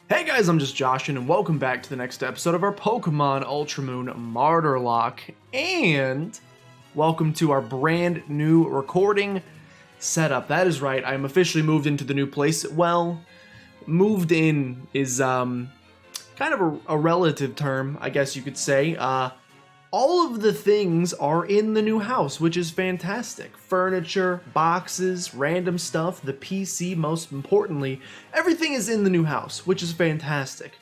Hey guys, I'm just Josh, and welcome back to the next episode of our Pokemon Ultra Moon Martyrlocke, and welcome to our brand new recording setup. That is right, I'm officially moved into the new place. Well, moved in is kind of a relative term, I guess you could say. All of the things are in the new house, which is fantastic. Furniture, boxes, random stuff, the PC, most importantly, everything is in the new house, which is fantastic.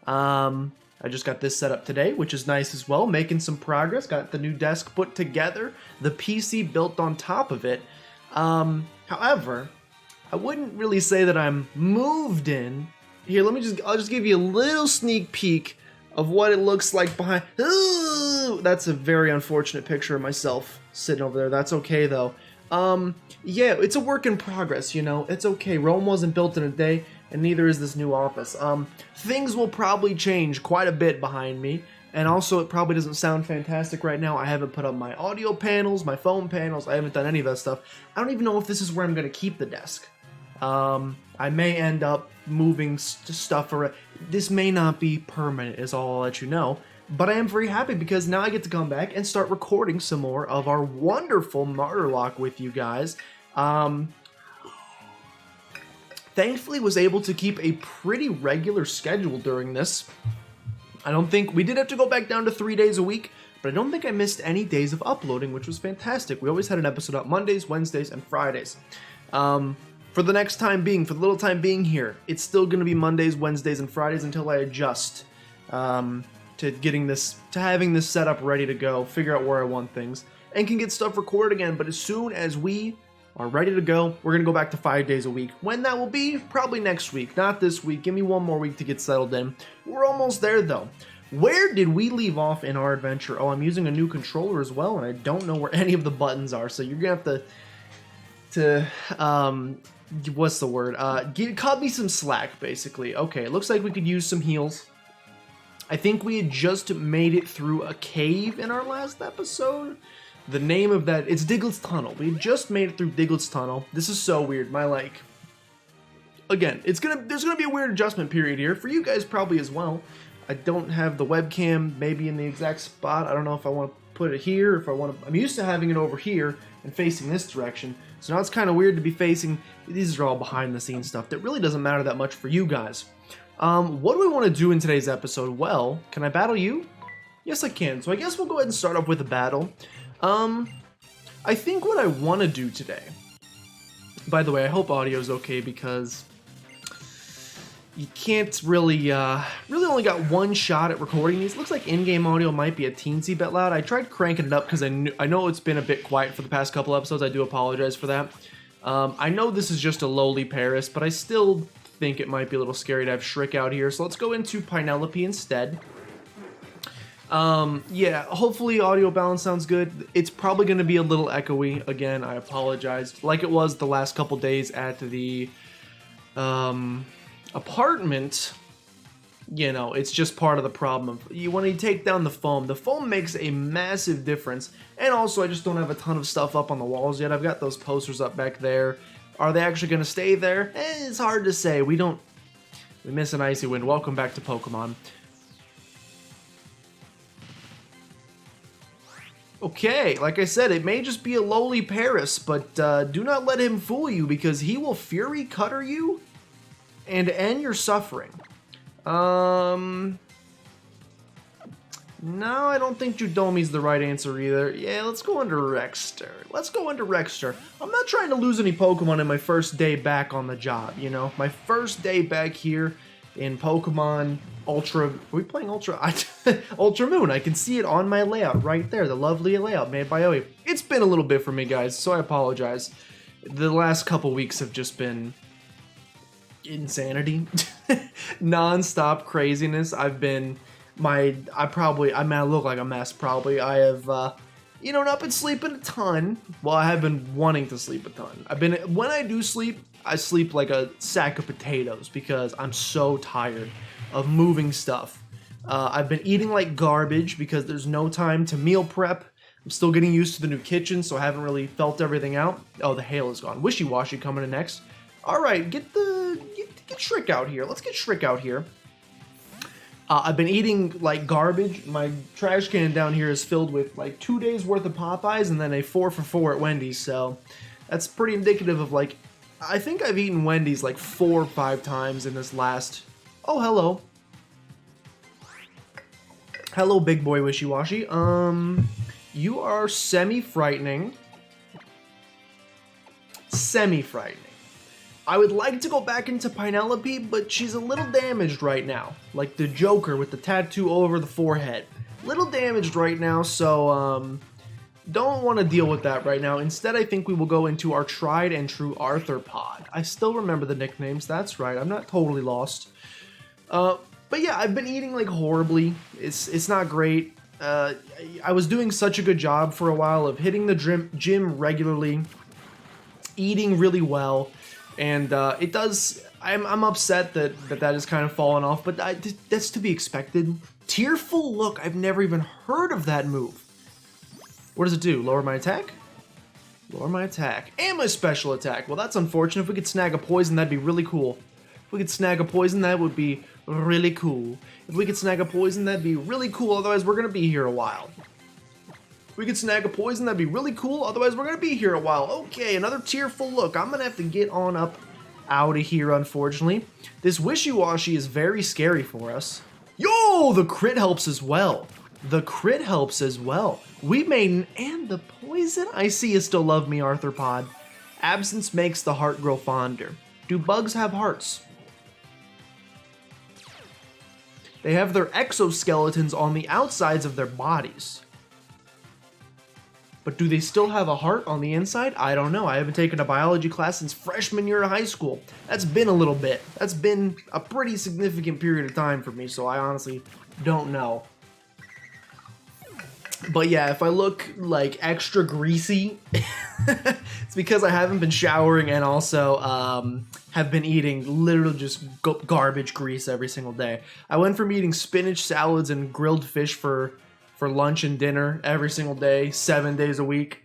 I just got this set up today, which is nice as well, making some progress. Got the new desk put together, the PC built on top of it. However, I wouldn't really say that I'm moved in. Here, I'll just give you a little sneak peek of what it looks like behind. Ooh, that's a very unfortunate picture of myself sitting over there. That's okay though. Yeah, it's a work in progress, you know. It's okay. Rome wasn't built in a day, and neither is this new office. Things will probably change quite a bit behind me, and also it probably doesn't sound fantastic right now. I haven't put up my audio panels, my phone panels. I haven't done any of that stuff. I don't even know if this is where I'm gonna keep the desk. I may end up moving stuff around. This may not be permanent, is all I'll let you know. But I am very happy because now I get to come back and start recording some more of our wonderful Martyrlocke with you guys. Thankfully was able to keep a pretty regular schedule during this. I don't think, we did have to go back down to 3 days a week, but I don't think I missed any days of uploading, which was fantastic. We always had an episode up Mondays, Wednesdays, and Fridays. For the next time being, for the little time being here, it's still going to be Mondays, Wednesdays, and Fridays until I adjust to having this setup ready to go, figure out where I want things, and can get stuff recorded again. But as soon as we are ready to go, we're going to go back to 5 days a week. When that will be? Probably next week, not this week. Give me one more week to get settled in. We're almost there, though. Where did we leave off in our adventure? Oh, I'm using a new controller as well, and I don't know where any of the buttons are, so you're going to have to what's the word? Cut me some slack, basically. Okay, it looks like we could use some heals. I think we had just made it through a cave in our last episode. The name of that, it's Diglett's Tunnel. We had just made it through Diglett's Tunnel. This is so weird. Again, there's gonna be a weird adjustment period here for you guys probably as well. I don't have the webcam maybe in the exact spot. I don't know if I want to put it here, if I want to. I'm used to having it over here and facing this direction. So now it's kind of weird to be facing. These are all behind the scenes stuff that really doesn't matter that much for you guys. What do we want to do in today's episode? Well, can I battle you? Yes, I can. So I guess we'll go ahead and start off with a battle. I think what I want to do today. By the way, I hope audio is okay because you can't really only got one shot at recording these. Looks like in-game audio might be a teensy bit loud. I tried cranking it up because I know it's been a bit quiet for the past couple episodes. I do apologize for that. I know this is just a lowly Paris, but I still think it might be a little scary to have Shriek out here. So let's go into Penelope instead. Yeah, hopefully audio balance sounds good. It's probably going to be a little echoey. Again, I apologize. Like it was the last couple days at the apartment, you know, it's just part of the problem. When you take down the foam makes a massive difference. And also, I just don't have a ton of stuff up on the walls yet. I've got those posters up back there. Are they actually going to stay there? It's hard to say. We miss an icy wind. Welcome back to Pokemon. Okay, like I said, it may just be a lowly Paris, but do not let him fool you because he will Fury Cutter you and end your suffering. No, I don't think Judomi's the right answer either. Yeah, let's go into Rexter. I'm not trying to lose any Pokemon in my first day back on the job, you know? My first day back here in Pokemon Ultra... Are we playing Ultra? Ultra Moon. I can see it on my layout right there. The lovely layout made by Oe. It's been a little bit for me, guys, so I apologize. The last couple weeks have just been insanity. Non-stop craziness. I look like a mess probably. I have not been sleeping a ton. Well, I have been wanting to sleep a ton. When I do sleep, I sleep like a sack of potatoes because I'm so tired of moving stuff. I've been eating like garbage because there's no time to meal prep. I'm still getting used to the new kitchen, so I haven't really felt everything out. Oh, the hail is gone. Wishy-washy coming in next. All right, get get Shriek out here. Let's get Shriek out here. I've been eating like garbage. My trash can down here is filled with like 2 days worth of Popeyes and then a 4 for $4 at Wendy's. So that's pretty indicative of like, I think I've eaten Wendy's like 4 or 5 times in this last. Oh, hello. Hello, big boy wishy-washy. You are semi-frightening. Semi-frightening. I would like to go back into Penelope, but she's a little damaged right now. Like the Joker with the tattoo over the forehead. Little damaged right now, so don't want to deal with that right now. Instead, I think we will go into our tried and true Arthropod. I still remember the nicknames, that's right. I'm not totally lost. But yeah, I've been eating like horribly. It's not great. I was doing such a good job for a while of hitting the gym regularly, eating really well. And it does, I'm upset that has kind of fallen off, but that's to be expected. Tearful Look, I've never even heard of that move. What does it do? Lower my attack? Lower my attack. And my special attack. Well, that's unfortunate. If we could snag a poison, that'd be really cool. If we could snag a poison, that would be really cool. If we could snag a poison, that'd be really cool, otherwise we're gonna be here a while. If we could snag a poison, that'd be really cool, otherwise we're gonna be here a while. Okay, another Tearful Look. I'm gonna have to get on up out of here, unfortunately. This Wishy-Washy is very scary for us. Yo, the crit helps as well. The crit helps as well. We made, and the poison? I see you still love me, Arthropod. Absence makes the heart grow fonder. Do bugs have hearts? They have their exoskeletons on the outsides of their bodies. But do they still have a heart on the inside? I don't know. I haven't taken a biology class since freshman year of high school. That's been a little bit. That's been a pretty significant period of time for me, so I honestly don't know. But yeah, if I look like extra greasy, it's because I haven't been showering and also have been eating literally just garbage grease every single day. I went from eating spinach salads and grilled fish for lunch and dinner every single day, 7 days a week,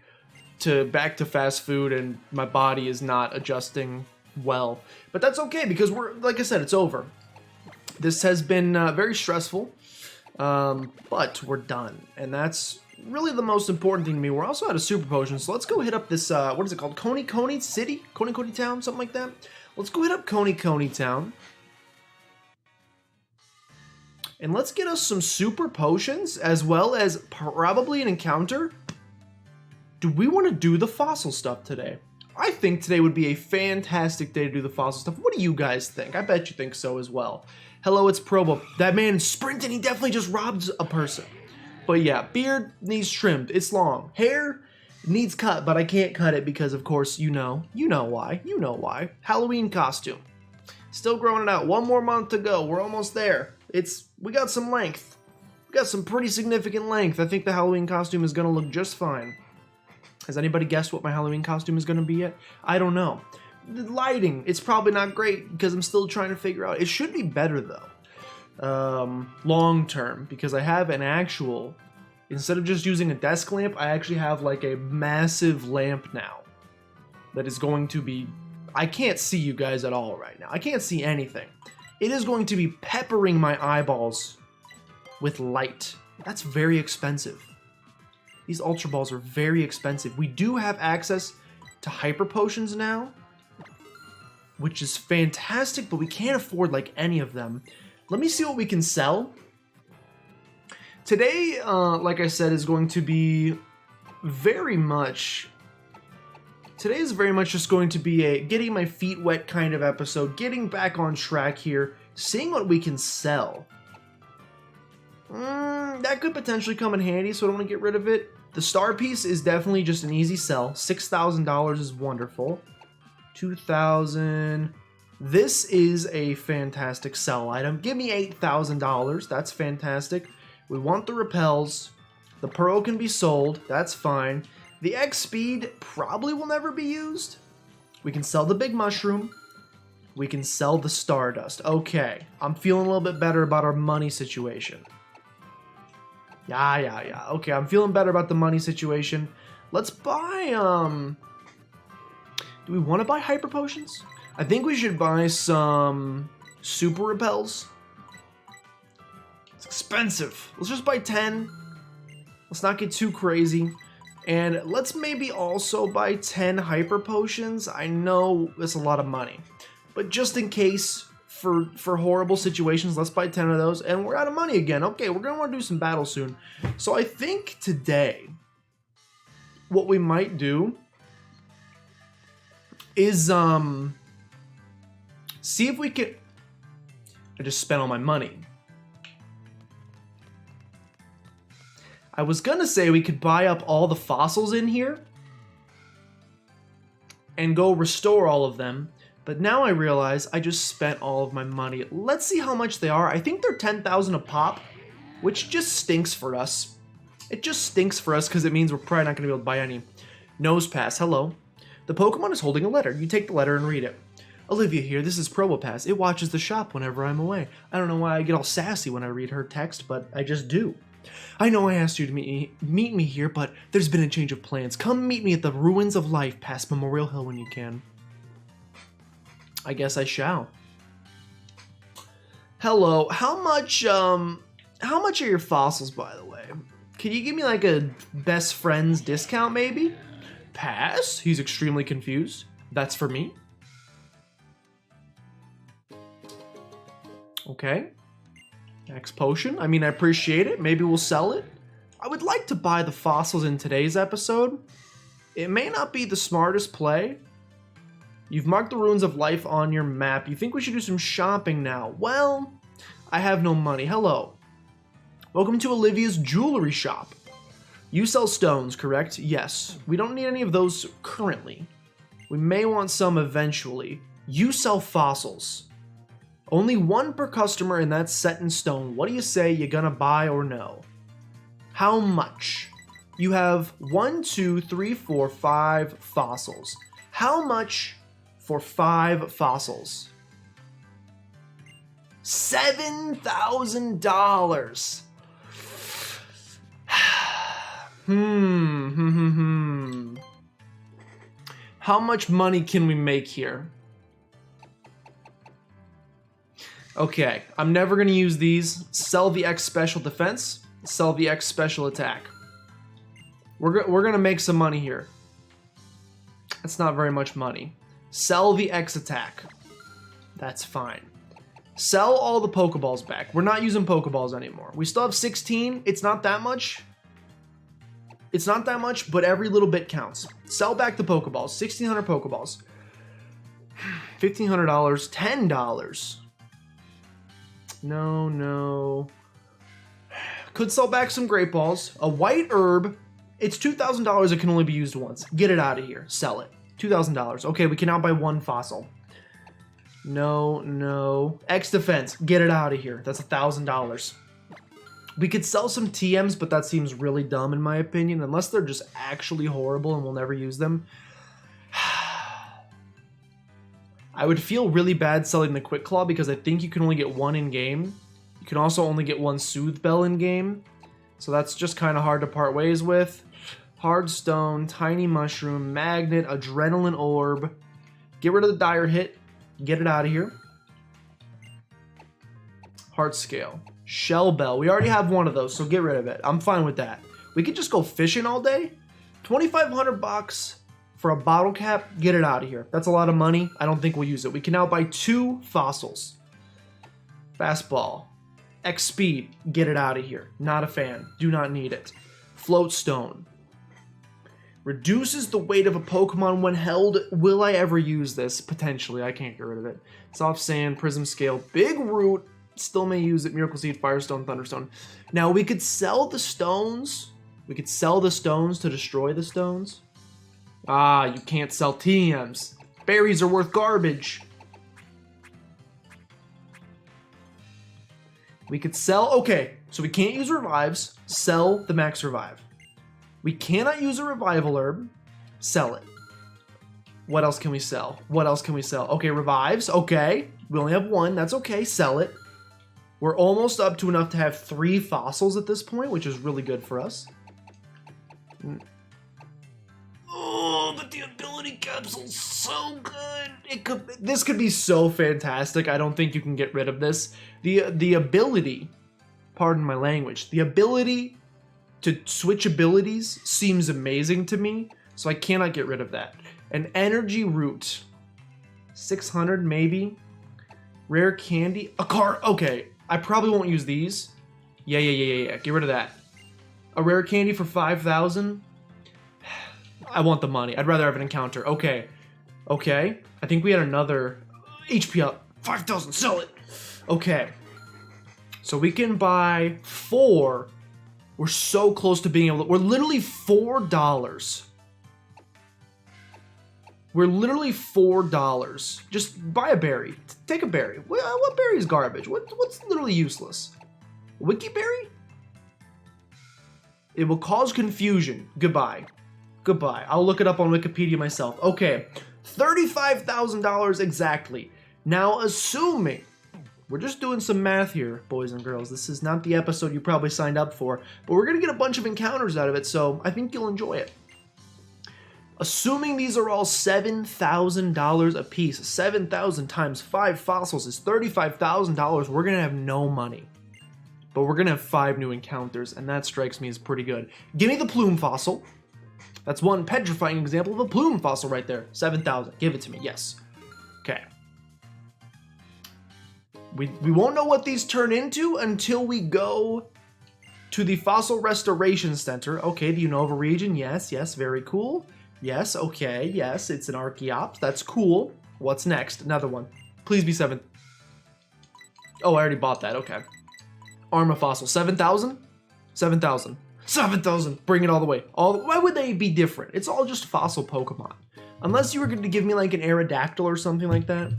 to back to fast food, and my body is not adjusting well. But that's okay because we're, like I said, it's over. This has been very stressful, but we're done, and that's really the most important thing to me. We're also out of super potions, so let's go hit up this, what is it called? Coney City? Coney Town? Something like that? Let's go hit up Coney Town. And let's get us some super potions, as well as probably an encounter. Do we want to do the fossil stuff today? I think today would be a fantastic day to do the fossil stuff. What do you guys think? I bet you think so as well. Hello, it's Probo. That man sprinted, he definitely just robbed a person. But yeah, beard needs trimmed. It's long. Hair needs cut, but I can't cut it because, of course, you know why. Halloween costume. Still growing it out. 1 more month to go. We're almost there. We got some length. We got some pretty significant length. I think the Halloween costume is gonna look just fine. Has anybody guessed what my Halloween costume is gonna be yet? I don't know. The lighting, it's probably not great because I'm still trying to figure out. It should be better though. Long term, because I have an actual, instead of just using a desk lamp, I actually have like a massive lamp now that is going to be, I can't see you guys at all right now. I can't see anything. It is going to be peppering my eyeballs with light. That's very expensive. These Ultra Balls are very expensive. We do have access to Hyper Potions now, which is fantastic, but we can't afford like any of them. Let me see what we can sell. Today, like I said, is going to be very much... Today is very much just going to be a getting my feet wet kind of episode, getting back on track here, seeing what we can sell. That could potentially come in handy, so I don't want to get rid of it. The star piece is definitely just an easy sell. $6,000 is wonderful. 2,000. This is a fantastic sell item. Give me $8,000. That's fantastic. We want the repels. The pearl can be sold. That's fine. The X speed probably will never be used. We can sell the big mushroom. We can sell the stardust. Okay, I'm feeling a little bit better about our money situation. Yeah. Okay, I'm feeling better about the money situation. Let's buy, do we want to buy hyper potions? I think we should buy some super repels. It's expensive. Let's just buy 10. Let's not get too crazy. And let's maybe also buy 10 hyper potions. I know it's a lot of money, but just in case for horrible situations, let's buy 10 of those. And we're out of money again. Okay, we're gonna want to do some battles soon. So I think today, what we might do is see if we can. I just spent all my money. I was gonna say we could buy up all the fossils in here and go restore all of them, but now I realize I just spent all of my money. Let's see how much they are. I think they're 10,000 a pop, which just stinks for us. It just stinks for us because it means we're probably not gonna be able to buy any. Nose pass, hello. The Pokemon is holding a letter. You take the letter and read it. Olivia here, this is Probopass. It watches the shop whenever I'm away. I don't know why I get all sassy when I read her text, but I just do. I know I asked you to meet me here, but there's been a change of plans. Come meet me at the Ruins of Life past Memorial Hill when you can. I guess I shall. Hello, how much are your fossils, by the way? Can you give me like a best friends discount maybe? Pass? He's extremely confused. That's for me? Okay. Next potion. I mean, I appreciate it. Maybe we'll sell it. I would like to buy the fossils in today's episode. It may not be the smartest play. You've marked the Ruins of Life on your map. You think we should do some shopping now? Well, I have no money. Hello. Welcome to Olivia's jewelry shop. You sell stones, correct? Yes. We don't need any of those currently. We may want some eventually. You sell fossils. Only one per customer, and that's set in stone. What do you say, you gonna buy or no? How much? You have 1, 2, 3, 4, 5 fossils. How much for 5 fossils? $7,000. How much money can we make here? Okay, I'm never going to use these. Sell the X special defense. Sell the X special attack. We're going to make some money here. That's not very much money. Sell the X attack. That's fine. Sell all the Pokeballs back. We're not using Pokeballs anymore. We still have 16. It's not that much. It's not that much, but every little bit counts. Sell back the Pokeballs. 1,600 Pokeballs. $1,500. $10. No. Could sell back some Great Balls. A white herb. It's $2,000. It can only be used once. Get it out of here. Sell it. $2,000. Okay, we can now buy 1 fossil. No. X defense. Get it out of here. That's $1,000. We could sell some TMs, but that seems really dumb in my opinion, unless they're just actually horrible and we'll never use them. I would feel really bad selling the Quick Claw because I think you can only get 1 in game. You can also only get 1 Soothe Bell in game. So that's just kind of hard to part ways with. Hard Stone, Tiny Mushroom, Magnet, Adrenaline Orb. Get rid of the Dire Hit. Get it out of here. Heart Scale. Shell Bell. We already have 1 of those, so get rid of it. I'm fine with that. We could just go fishing all day. 2,500 bucks. For a bottle cap, get it out of here. That's a lot of money. I don't think we'll use it. We can now buy 2 fossils. Fastball. X speed, get it out of here. Not a fan. Do not need it. Float stone. Reduces the weight of a Pokemon when held. Will I ever use this? Potentially. I can't get rid of it. Soft sand, prism scale, big root. Still may use it. Miracle Seed, Firestone, Thunderstone. Now we could sell the stones. We could sell the stones to destroy the stones. Ah, you can't sell TMs. Berries are worth garbage. We could sell, okay, so we can't use revives. Sell the Max Revive. We cannot use a revival herb. Sell it. What else can we sell? What else can we sell? Okay, revives, okay. We only have 1, that's okay, sell it. We're almost up to enough to have 3 fossils at this point, which is really good for us. Oh, but the ability capsule's so good. This could be so fantastic. I don't think you can get rid of this. The ability, pardon my language, the ability to switch abilities seems amazing to me, so I cannot get rid of that. An energy root, 600 maybe. Rare candy, a card. Okay, I probably won't use these. Yeah. Get rid of that. A rare candy for 5,000. I want the money. I'd rather have an encounter. Okay. I think we had another HP up. 5,000. Sell it. Okay. So we can buy 4. We're so close to being able to. We're literally $4. We're literally $4. Just buy a berry. Take a berry. What berry is garbage? What's literally useless? Wiki berry? It will cause confusion. Goodbye. I'll look it up on Wikipedia myself. Okay, $35,000 exactly. Now, assuming, we're just doing some math here, boys and girls. This is not the episode you probably signed up for, but we're gonna get a bunch of encounters out of it, so I think you'll enjoy it. Assuming these are all $7,000 a piece, 7,000 times 5 fossils is $35,000, we're gonna have no money. But we're gonna have 5 new encounters, and that strikes me as pretty good. Give me the plume fossil. That's one petrifying example of a plume fossil right there. 7,000. Give it to me. Yes. Okay. We won't know what these turn into until we go to the Fossil Restoration Center. Okay, the Unova region. Yes, very cool. Yes, okay, yes, it's an Archeops. That's cool. What's next? Another one. Please be 7. Oh, I already bought that. Okay. Arma fossil. 7,000? 7,000. 7,000. Bring it all the way. Why would they be different? It's all just fossil Pokemon. Unless you were going to give me like an Aerodactyl or something like that,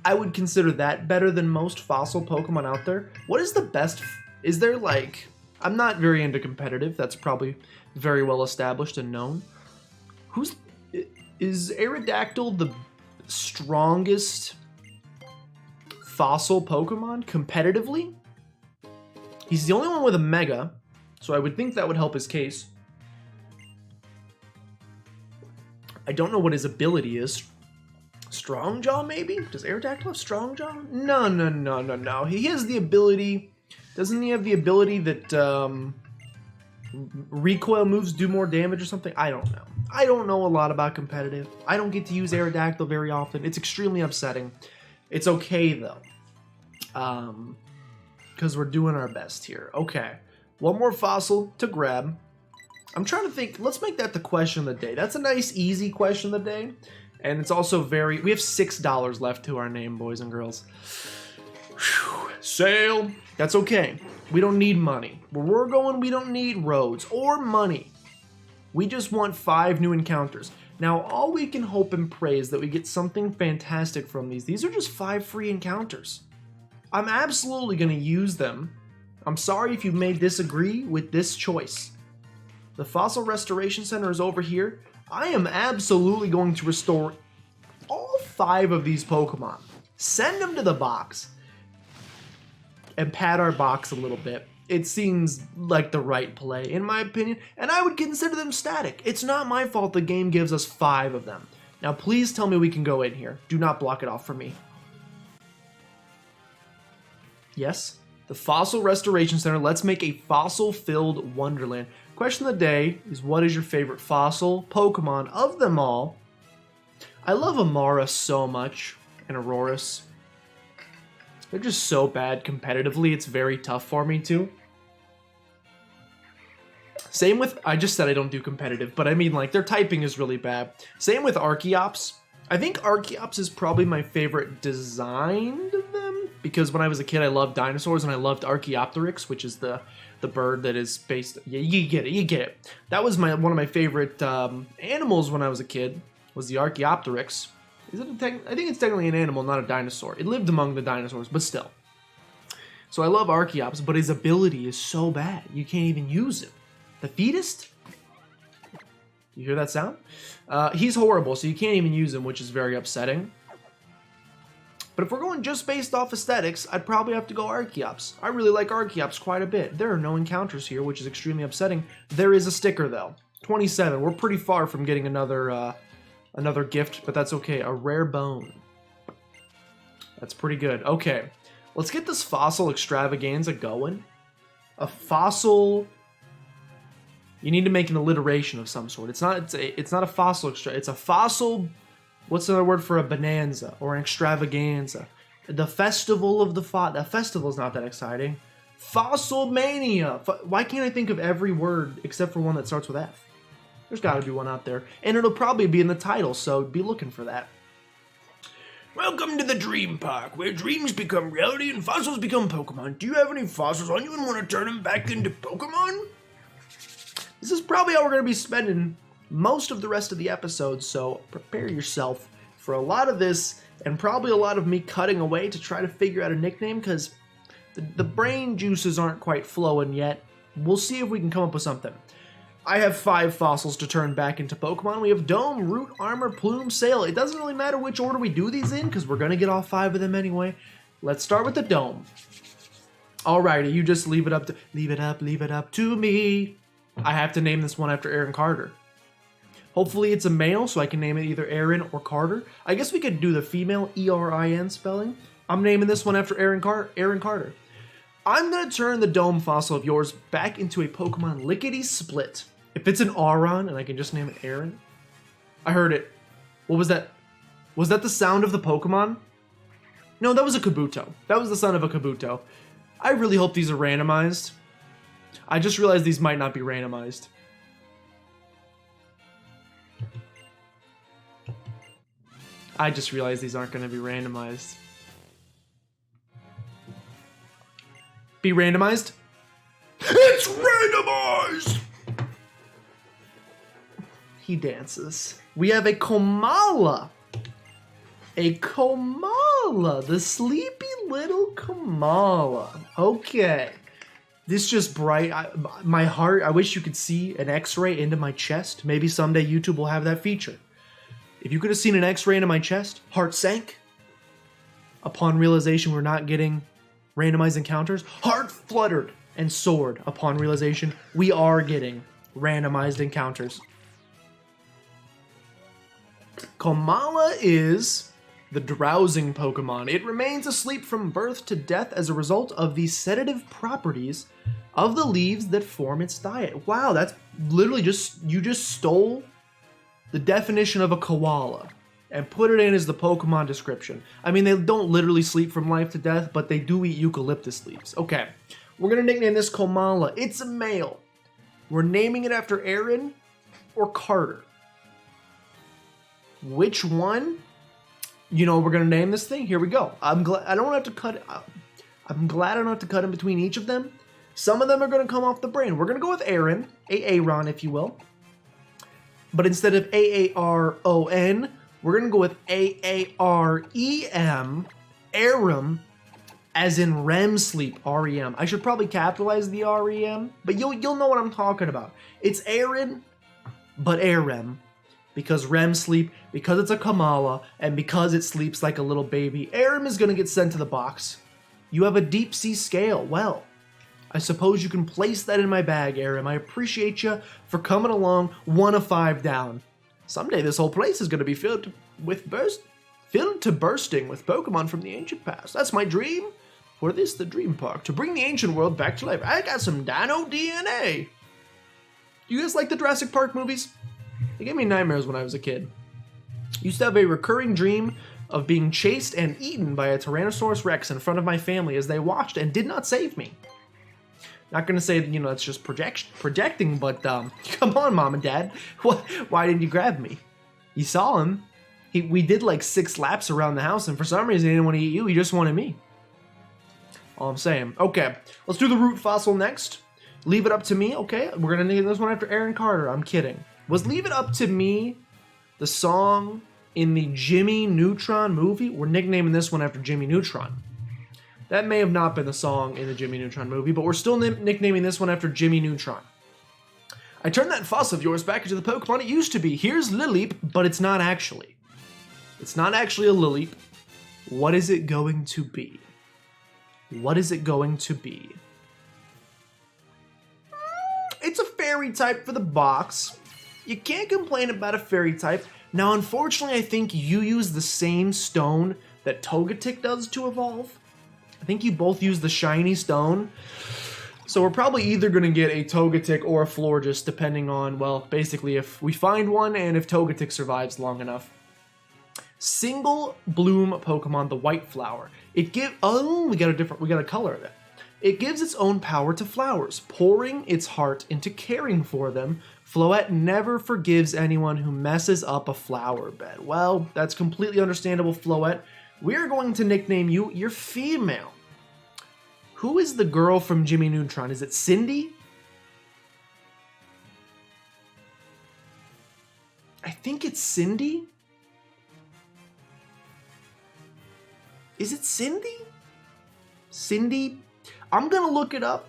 I would consider that better than most fossil Pokemon out there. What is the best? Is there like... I'm not very into competitive. That's probably very well established and known. Is Aerodactyl the strongest fossil Pokemon competitively? He's the only one with a Mega, so I would think that would help his case. I don't know what his ability is. Strong Jaw, maybe? Does Aerodactyl have Strong Jaw? No. He has the ability... Doesn't he have the ability that recoil moves do more damage or something? I don't know. I don't know a lot about competitive. I don't get to use Aerodactyl very often. It's extremely upsetting. It's okay, though. Because we're doing our best here. Okay. One more fossil to grab. I'm trying to think. Let's make that the question of the day. That's a nice, easy question of the day. And it's also very... We have $6 left to our name, boys and girls. Whew. Sale. That's okay. We don't need money. Where we're going, we don't need roads or money. We just want 5 new encounters. Now, all we can hope and pray is that we get something fantastic from these. These are just 5 free encounters. I'm absolutely going to use them. I'm sorry if you may disagree with this choice. The Fossil Restoration Center is over here. I am absolutely going to restore all 5 of these Pokemon. Send them to the box. And pad our box a little bit. It seems like the right play, in my opinion, and I would consider them static. It's not my fault the game gives us 5 of them. Now, please tell me we can go in here. Do not block it off for me. Yes, the Fossil Restoration Center. Let's make a fossil-filled wonderland. Question of the day is, what is your favorite fossil Pokemon of them all? I love Amara so much, and Aurorus. They're just so bad competitively, it's very tough for me too. Same with, I just said I don't do competitive, but I mean like their typing is really bad. Same with Archeops. I think Archeops is probably my favorite design of them, because when I was a kid I loved dinosaurs and I loved Archaeopteryx, which is the bird that is based, yeah, you get it. That was one of my favorite animals when I was a kid, was the Archaeopteryx. I think it's technically an animal, not a dinosaur. It lived among the dinosaurs, but still. So I love Archeops, but his ability is so bad. You can't even use him. The Fetus? You hear that sound? He's horrible, so you can't even use him, which is very upsetting. But if we're going just based off aesthetics, I'd probably have to go Archeops. I really like Archeops quite a bit. There are no encounters here, which is extremely upsetting. There is a sticker, though. 27. We're pretty far from getting another Another gift, but that's okay. A rare bone. That's pretty good. Okay, let's get this fossil extravaganza going. A fossil. You need to make an alliteration of some sort. It's not a fossil it's a fossil. What's another word for a bonanza or an extravaganza? The festival of the the festival's not that exciting. Fossil mania. Why can't I think of every word except for one that starts with F? There's got to be one out there, and it'll probably be in the title, so be looking for that. Welcome to the Dream Park, where dreams become reality and fossils become Pokemon. Do you have any fossils on you and want to turn them back into Pokemon? This is probably how we're going to be spending most of the rest of the episode, so prepare yourself for a lot of this and probably a lot of me cutting away to try to figure out a nickname, because the brain juices aren't quite flowing yet. We'll see if we can come up with something. I have 5 fossils to turn back into Pokemon. We have Dome, Root, Armor, Plume, Sail. It doesn't really matter which order we do these in, because we're going to get all 5 of them anyway. Let's start with the Dome. Alrighty, you just leave it up to me. I have to name this one after Aaron Carter. Hopefully it's a male, so I can name it either Aaron or Carter. I guess we could do the female E-R-I-N spelling. I'm naming this one after Aaron Carter. I'm going to turn the Dome fossil of yours back into a Pokemon Lickety-Split. If it's an Aron and I can just name it Aaron. I heard it. What was that? Was that the sound of the Pokemon? No, that was a Kabuto. That was the sound of a Kabuto. I really hope these are randomized. I just realized these might not be randomized. I just realized these aren't going to be randomized. Be randomized? It's randomized! He dances. We have a Komala. A Komala. The sleepy little Komala. Okay. This just bright. My heart, I wish you could see an x-ray into my chest. Maybe someday YouTube will have that feature. If you could have seen an x-ray into my chest, heart sank. Upon realization we're not getting randomized encounters. Heart fluttered and soared upon realization we are getting randomized encounters. Komala is the drowsing Pokemon. It remains asleep from birth to death as a result of the sedative properties of the leaves that form its diet. Wow, that's literally you just stole the definition of a koala and put it in as the Pokemon description. I mean, they don't literally sleep from life to death, but they do eat eucalyptus leaves. Okay, we're gonna nickname this Komala. It's a male. We're naming it after Aaron or Carter. Which one? You know, we're gonna name this thing. Here we go. I'm glad I don't have to cut. I'm glad I don't have to cut in between each of them. Some of them are gonna come off the brain. We're gonna go with Aaron, Aaron, if you will. But instead of Aaron, we're gonna go with Aarem, Aram, as in REM sleep, REM. I should probably capitalize the REM, but you'll know what I'm talking about. It's Aaron, but Aram. Because REM sleep, because it's a Komala, and because it sleeps like a little baby, Aram is going to get sent to the box. You have a deep sea scale. Well, I suppose you can place that in my bag, Aram. I appreciate you for coming along 1 of 5 down. Someday this whole place is going to be filled to bursting with Pokemon from the ancient past. That's my dream for this, the Dream Park, to bring the ancient world back to life. I got some dino DNA. You guys like the Jurassic Park movies? They gave me nightmares when I was a kid. Used to have a recurring dream of being chased and eaten by a Tyrannosaurus Rex in front of my family as they watched and did not save me. Not gonna say, you know, that's just projecting, but come on, Mom and Dad. Why didn't you grab me? You saw him. We did like 6 laps around the house, and for some reason he didn't want to eat you. He just wanted me. All I'm saying. Okay, let's do the root fossil next. Leave it up to me, okay? We're gonna name this one after Aaron Carter. I'm kidding. Was Leave It Up to Me the song in the Jimmy Neutron movie? We're nicknaming this one after Jimmy Neutron. That may have not been the song in the Jimmy Neutron movie, but we're still nicknaming this one after Jimmy Neutron. I turned that fossil of yours back into the Pokemon it used to be. Here's Lileep, but it's not actually. It's not actually a Lileep. What is it going to be? What is it going to be? It's a fairy type for the box. You can't complain about a fairy type. Now, unfortunately, I think you use the same stone that Togetic does to evolve. I think you both use the shiny stone. So we're probably either going to get a Togetic or a Florges, depending on, well, basically if we find one and if Togetic survives long enough. Single bloom Pokemon, the white flower. We got a color of it. It gives its own power to flowers, pouring its heart into caring for them. Floette never forgives anyone who messes up a flower bed. Well, that's completely understandable, Floette. We're going to nickname you, you're female. Who is the girl from Jimmy Neutron? Is it Cindy? I think it's Cindy. Is it Cindy? Cindy? I'm gonna look it up.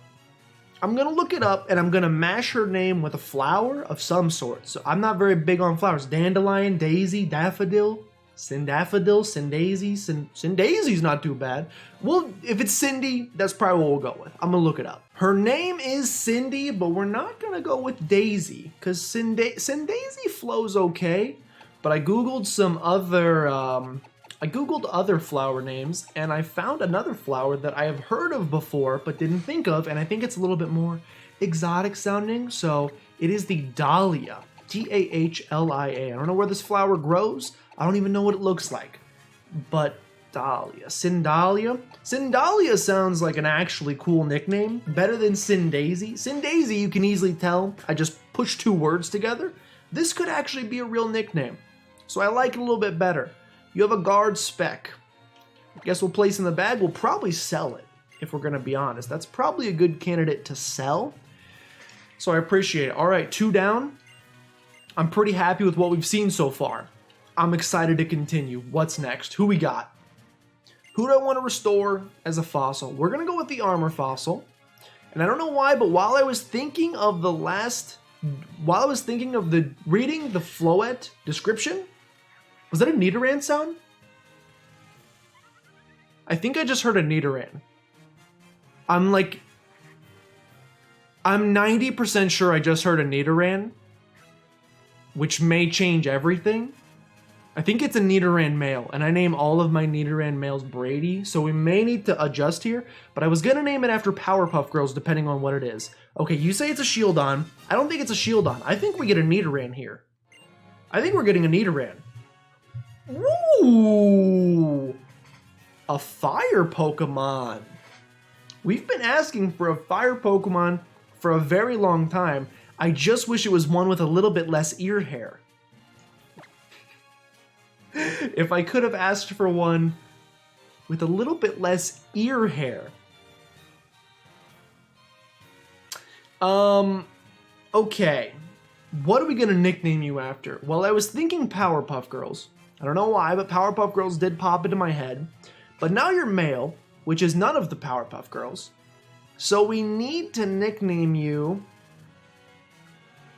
And I'm gonna mash her name with a flower of some sort. So I'm not very big on flowers. Dandelion, daisy, daffodil, Cindaffodil, Cindaisy, Cindaisy's not too bad. Well, if it's Cindy, that's probably what we'll go with. I'm gonna look it up. Her name is Cindy, but we're not gonna go with Daisy, because Cindaisy flows okay, but I googled some other, other flower names, and I found another flower that I have heard of before, but didn't think of, and I think it's a little bit more exotic sounding, so it is the Dahlia, Dahlia. I don't know where this flower grows, I don't even know what it looks like, but Dahlia, Cindalia. Cindalia sounds like an actually cool nickname, better than Cindaisy. Cindaisy, you can easily tell, I just pushed two words together. This could actually be a real nickname, so I like it a little bit better. You have a guard spec. Guess we'll place in the bag. We'll probably sell it, if we're going to be honest. That's probably a good candidate to sell. So I appreciate it. All right, 2 down. I'm pretty happy with what we've seen so far. I'm excited to continue. What's next? Who we got? Who do I want to restore as a fossil? We're going to go with the armor fossil. And I don't know why, but while I was thinking of reading the Floette description, was that a Nidoran sound? I think I just heard a Nidoran. I'm 90% sure I just heard a Nidoran, which may change everything. I think it's a Nidoran male, and I name all of my Nidoran males Brady, so we may need to adjust here, but I was gonna name it after Powerpuff Girls, depending on what it is. Okay, you say it's a Shieldon. I don't think it's a Shieldon. I think we get a Nidoran here. I think we're getting a Nidoran. Ooh! A fire Pokemon. We've been asking for a fire Pokemon for a very long time. I just wish it was one with a little bit less ear hair. If I could have asked for one with a little bit less ear hair. Okay. What are we gonna nickname you after? Well, I was thinking Powerpuff Girls. I don't know why, but Powerpuff Girls did pop into my head. But now you're male, which is none of the Powerpuff Girls. So we need to nickname you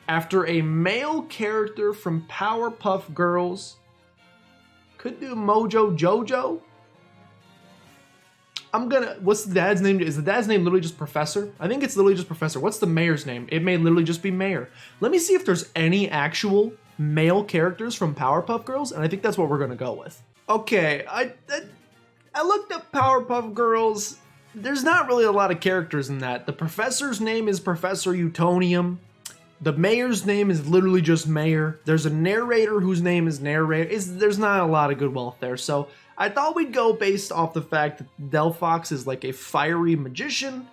after a male character from Powerpuff Girls. Could do Mojo Jojo. What's the dad's name? Is the dad's name literally just Professor? I think it's literally just Professor. What's the mayor's name? It may literally just be Mayor. Let me see if there's any actual male characters from Powerpuff Girls, and I think that's what we're gonna go with. Okay, I looked up Powerpuff Girls. There's not really a lot of characters in that. The professor's name is Professor Utonium. The mayor's name is literally just Mayor. There's a narrator whose name is Narrator. There's not a lot of good wealth there, so I thought we'd go based off the fact that Delphox is like a fiery magician,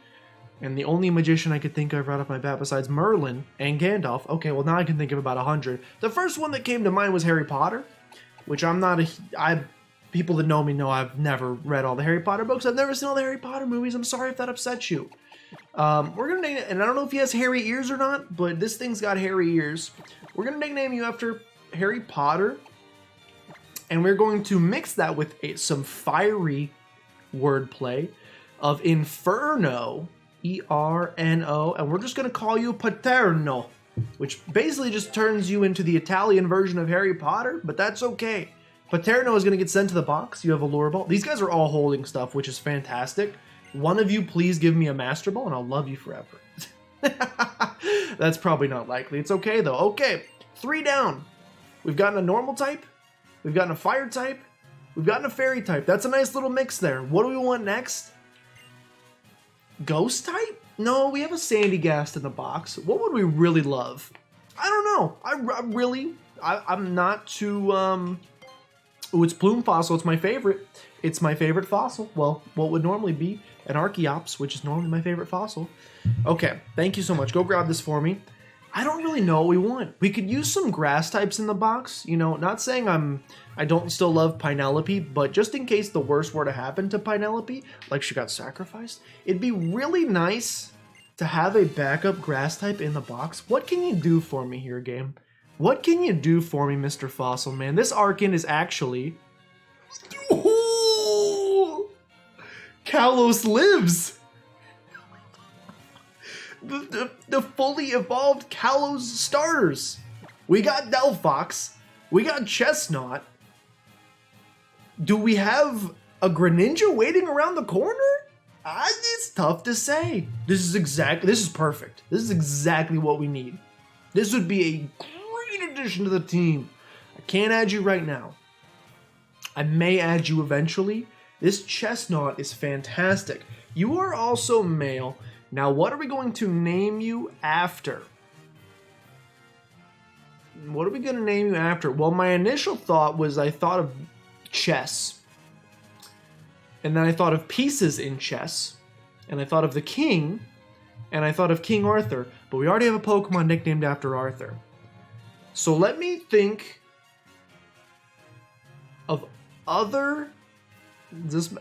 and the only magician I could think of right off my bat besides Merlin and Gandalf. Okay, well now I can think of about 100. The first one that came to mind was Harry Potter, which people that know me know I've never read all the Harry Potter books. I've never seen all the Harry Potter movies. I'm sorry if that upsets you. We're gonna name it, and I don't know if he has hairy ears or not, but this thing's got hairy ears. We're gonna nickname you after Harry Potter, and we're going to mix that with some fiery wordplay of Inferno, E-R-N-O, and we're just gonna call you Paterno, which basically just turns you into the Italian version of Harry Potter, but that's okay. Paterno is gonna get sent to the box. You have a lure ball. These guys are all holding stuff, which is fantastic. One of you please give me a Master Ball and I'll love you forever. That's probably not likely. It's okay though. Okay, 3 down. We've gotten a normal type. We've gotten a fire type. We've gotten a fairy type. That's a nice little mix there. What do we want next? Ghost type? No, we have a Sandygast in the box. What would we really love? I don't know. I'm not too, Ooh, it's Plume Fossil. It's my favorite. It's my favorite fossil. Well, what would normally be an Archeops, which is normally my favorite fossil. Okay, thank you so much. Go grab this for me. I don't really know what we want. We could use some grass types in the box. You know, not saying I don't still love Pinelope, but just in case the worst were to happen to Pinelope, like she got sacrificed, it'd be really nice to have a backup grass type in the box. What can you do for me here, game? What can you do for me, Mr. Fossil Man? This Archon is actually... Ooh! Kalos lives! The fully evolved Kalos starters. We got Delphox. We got Chestnut. Do we have a Greninja waiting around the corner? It's tough to say. This is perfect. This is exactly what we need. This would be a great addition to the team. I can't add you right now. I may add you eventually. This Chestnut is fantastic. You are also male. Now, what are we going to name you after? What are we going to name you after? Well, my initial thought was I thought of chess. And then I thought of pieces in chess. And I thought of the king. And I thought of King Arthur. But we already have a Pokemon nicknamed after Arthur. So let me think of other... This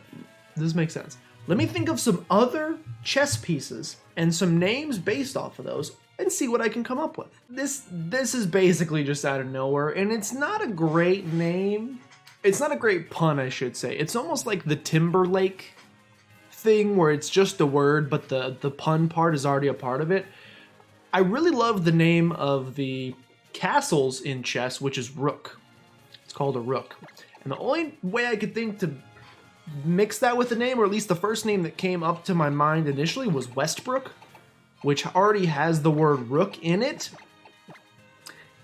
makes sense. Let me think of some other chess pieces and some names based off of those and see what I can come up with. This is basically just out of nowhere, and it's not a great name. It's not a great pun, I should say. It's almost like the Timberlake thing where it's just a word, but the pun part is already a part of it. I really love the name of the castles in chess, which is Rook. It's called a Rook. And the only way I could think to mix that with the name, or at least the first name that came up to my mind initially, was Westbrook, which already has the word Rook in it.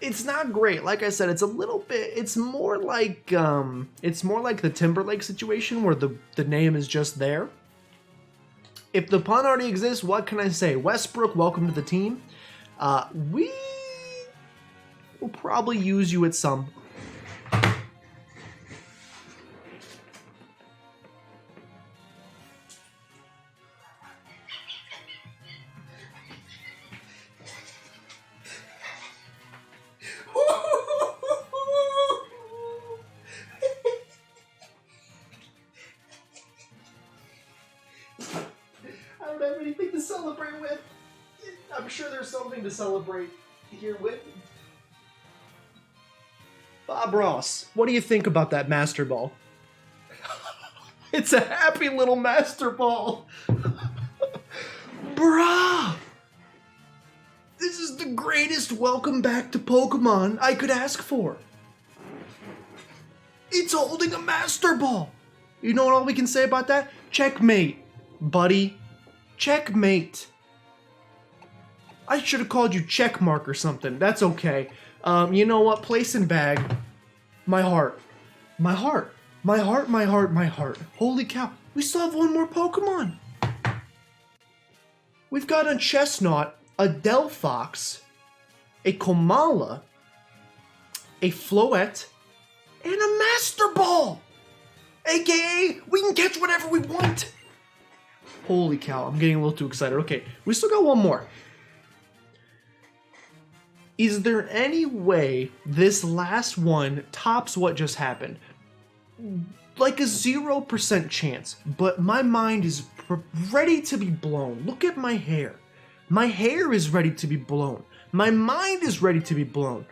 It's not great. Like I said, it's a little bit, it's more like the Timberlake situation where the name is just there. If the pun already exists, what can I say? Westbrook, welcome to the team. We will probably use you at some. I don't have anything to celebrate with. I'm sure there's something to celebrate here with. Bob Ross, what do you think about that Master Ball? It's a happy little Master Ball. Bruh! This is the greatest welcome back to Pokemon I could ask for. It's holding a Master Ball. You know what all we can say about that? Checkmate, buddy. Checkmate. I should have called you Checkmark or something. That's okay. You know what? Place and bag. My heart. My heart. My heart, my heart, my heart. Holy cow. We still have one more Pokemon. We've got a Chestnut, a Delphox, a Komala, a Floette, and a Master Ball. AKA, we can catch whatever we want. Holy cow, I'm getting a little too excited. Okay, we still got one more. Is there any way this last one tops what just happened? Like a 0% chance, but my mind is ready to be blown. Look at my hair. My hair is ready to be blown. My mind is ready to be blown.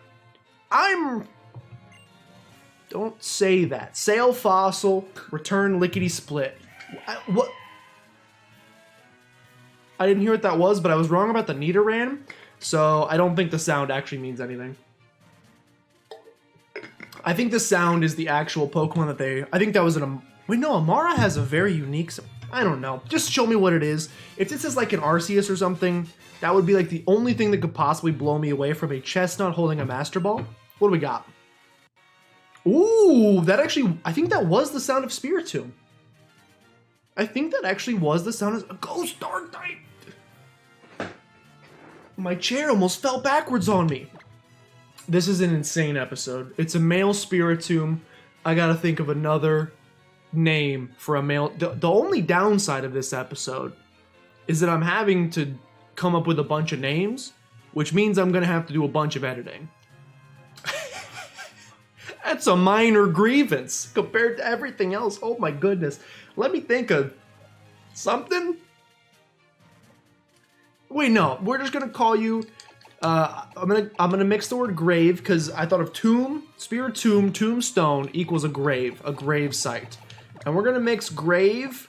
Don't say that. Sail Fossil, return Lickety Split. What? I didn't hear what that was, but I was wrong about the Nidoran, so I don't think the sound actually means anything. I think the sound is the actual Pokemon that they... I think that was an... Wait, no, Amara has a very unique... I don't know. Just show me what it is. If this is like an Arceus or something, that would be like the only thing that could possibly blow me away from a Chestnut holding a Master Ball. What do we got? Ooh, that actually, I think that was the sound of Spiritomb. I think that actually was the sound of a Ghost Dark Knight. My chair almost fell backwards on me. This is an insane episode. It's a male Spiritomb. I gotta think of another name for a male. The only downside of this episode is that I'm having to come up with a bunch of names, which means I'm gonna have to do a bunch of editing. That's a minor grievance compared to everything else. Oh my goodness. Let me think of something. Wait, no, we're just gonna call you, I'm gonna mix the word grave because I thought of tomb, Spiritomb, tombstone equals a grave site. And we're gonna mix grave,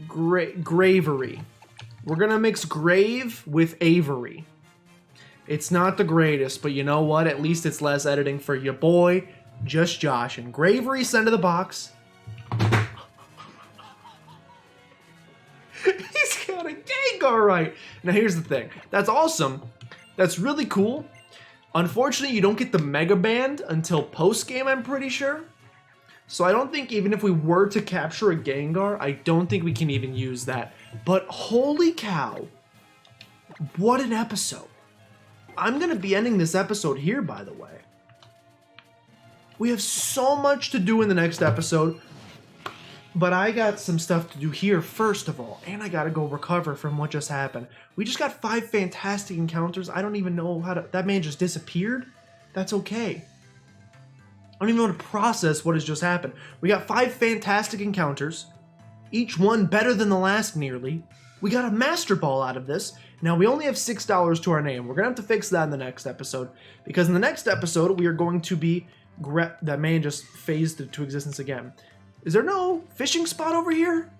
gravery. We're gonna mix grave with Avery. It's not the greatest, but you know what? At least it's less editing for your boy, Just Josh. And Gravery, send to the box. He's got a Gengar right. Now here's the thing. That's awesome. That's really cool. Unfortunately, you don't get the Mega Band until post-game, I'm pretty sure. So I don't think even if we were to capture a Gengar, I don't think we can even use that. But holy cow. What an episode. I'm going to be ending this episode here, by the way. We have so much to do in the next episode, but I got some stuff to do here first of all, and I got to go recover from what just happened. We just got 5 fantastic encounters. I don't even know how to... That man just disappeared? That's okay. I don't even know how to process what has just happened. We got 5 fantastic encounters, each one better than the last nearly. We got a Master Ball out of this. Now, we only have $6 to our name. We're going to have to fix that in the next episode. Because in the next episode, we are going to be... That man just phased into existence again. Is there no fishing spot over here?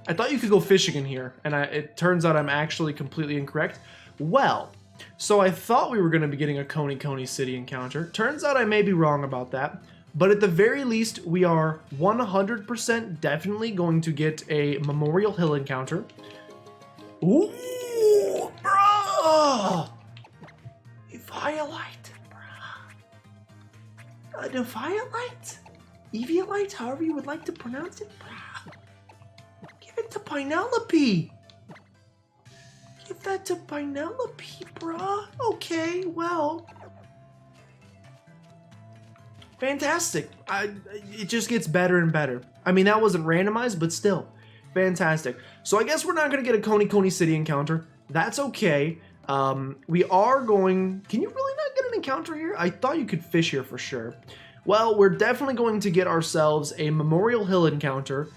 I thought you could go fishing in here. And it turns out I'm actually completely incorrect. Well, so I thought we were going to be getting a Coney City encounter. Turns out I may be wrong about that. But at the very least, we are 100% definitely going to get a Memorial Hill encounter. Ooh, bro! Eviolite, bro. Eviolite? Eviolite, however you would like to pronounce it, bro. Give it to Penelope. Give that to Penelope, bro. Okay, well. Fantastic. It just gets better and better. I mean, that wasn't randomized, but still. Fantastic. So I guess we're not going to get a Coney City encounter. That's okay. We are going... Can you really not get an encounter here? I thought you could fish here for sure. Well, we're definitely going to get ourselves a Memorial Hill encounter.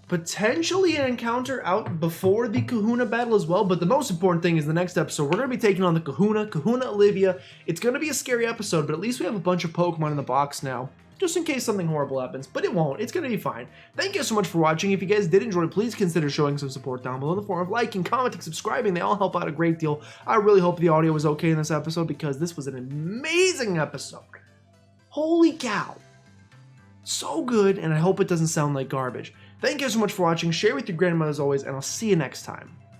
Potentially an encounter out before the Kahuna battle as well. But the most important thing is the next episode. We're going to be taking on the Kahuna Olivia. It's going to be a scary episode, but at least we have a bunch of Pokemon in the box now. Just in case something horrible happens, but it won't. It's going to be fine. Thank you so much for watching. If you guys did enjoy, please consider showing some support down below in the form of liking, commenting, subscribing. They all help out a great deal. I really hope the audio was okay in this episode because this was an amazing episode. Holy cow. So good, and I hope it doesn't sound like garbage. Thank you so much for watching. Share with your grandma as always, and I'll see you next time.